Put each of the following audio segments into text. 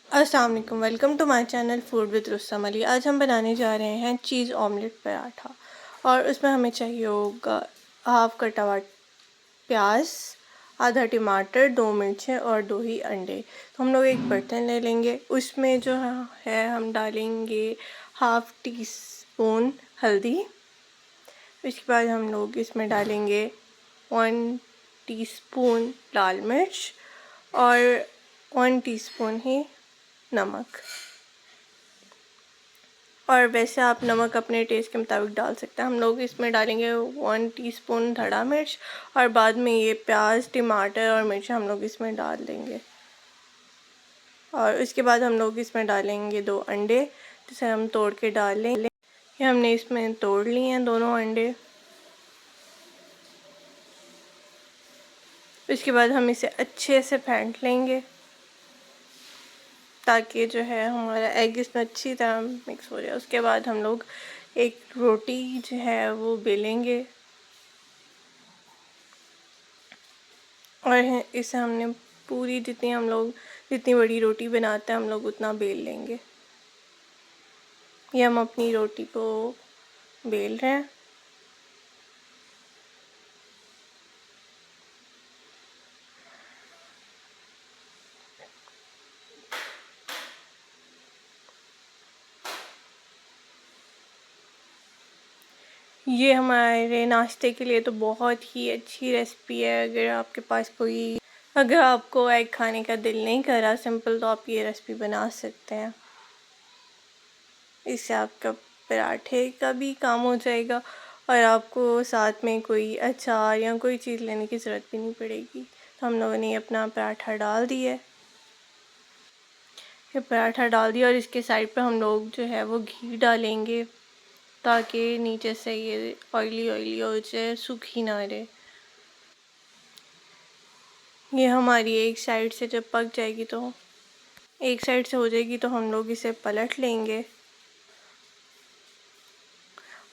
अस्सलाम वालेकुम, welcome to my channel food with Rustam Ali. आज हम बनाने जा रहे हैं चीज़ ऑमलेट पराठा और उसमें हमें चाहिए होगा हाफ़ कटा हुआ प्याज, आधा टमाटर, 2 मिर्चें और 2 ही अंडे। तो हम लोग एक बर्तन ले लेंगे, उसमें जो है हम डालेंगे हाफ़ टी स्पून हल्दी। इसके बाद हम लोग इसमें डालेंगे 1 टीस्पून लाल मिर्च और 1 टीस्पून ही नमक। और वैसे आप नमक अपने टेस्ट के मुताबिक डाल सकते हैं। हम लोग इसमें डालेंगे 1 टीस्पून धड़ा मिर्च और बाद में ये प्याज, टमाटर और मिर्च हम लोग इसमें डाल देंगे। और उसके बाद हम लोग इसमें डालेंगे 2 अंडे, जिसे हम तोड़ के डाल लेंगे। ये हमने इसमें तोड़ लिए हैं दोनों अंडे। उसके बाद हम इसे अच्छे से फेंट लेंगे ताकि जो है हमारा एग इसमें अच्छी तरह मिक्स हो जाए। उसके बाद हम लोग एक रोटी जो है वो बेलेंगे और इसे हमने पूरी जितनी बड़ी रोटी बनाते हैं हम लोग उतना बेल लेंगे। ये हम अपनी रोटी को बेल रहे हैं। ये हमारे नाश्ते के लिए तो बहुत ही अच्छी रेसिपी है। अगर आपको एग खाने का दिल नहीं कर रहा सिंपल, तो आप ये रेसिपी बना सकते हैं। इससे आपका पराठे का भी काम हो जाएगा और आपको साथ में कोई अचार या कोई चीज़ लेने की ज़रूरत भी नहीं पड़ेगी। तो हम लोगों ने अपना पराठा डाल दिया है। ये पराठा डाल दिया और इसके साइड पे हम लोग जो है वो घी डालेंगे ताकि नीचे से ये ऑयली ऑयली हो जाए, सूखी ना रहे। ये हमारी एक साइड से जब पक जाएगी तो एक साइड से हो जाएगी तो हम लोग इसे पलट लेंगे।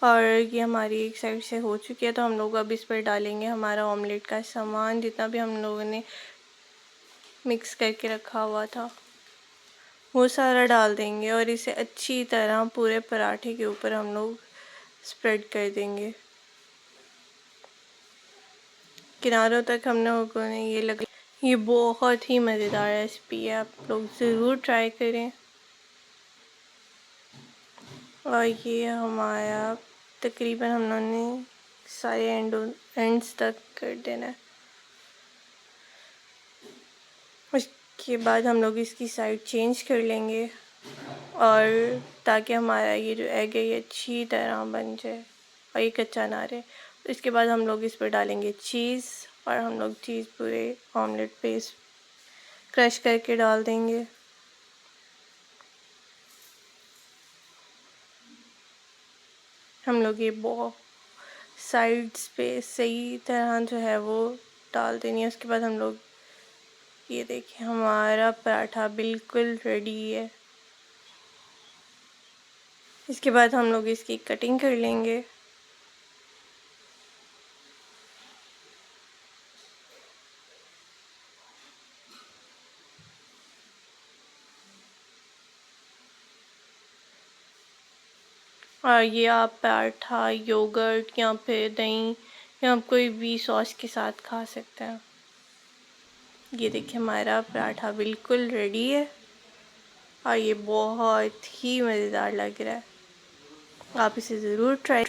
और ये हमारी एक साइड से हो चुकी है तो हम लोग अब इस पर डालेंगे हमारा ऑमलेट का सामान, जितना भी हम लोगों ने मिक्स करके रखा हुआ था वो सारा डाल देंगे और इसे अच्छी तरह पूरे पराठे के ऊपर हम लोग स्प्रेड कर देंगे। किनारों तक हम लोगों ने ये बहुत ही मज़ेदार रेसिपी है, आप लोग ज़रूर ट्राई करें। और ये हमारा तकरीबन हम लोगों ने सारे एंड्स तक कर देना है। उसके बाद हम लोग इसकी साइड चेंज कर लेंगे और ताकि हमारा ये जो एग है ये अच्छी तरह बन जाए और ये कच्चा ना रहे। इसके बाद हम लोग इस पर डालेंगे चीज़ और हम लोग चीज़ पूरे ऑमलेट पे क्रश करके डाल देंगे। हम लोग ये साइड्स पे सही तरह जो है वो डाल देनी है। उसके बाद हम लोग ये देखिए हमारा पराठा बिल्कुल रेडी है। इसके बाद हम लोग इसकी कटिंग कर लेंगे। और ये आप पराठा, योगर्ट या फिर दही या आप कोई भी सॉस के साथ खा सकते हैं। ये देखिए हमारा पराठा बिल्कुल रेडी है और ये बहुत ही मज़ेदार लग रहा है। आप इसे ज़रूर ट्राई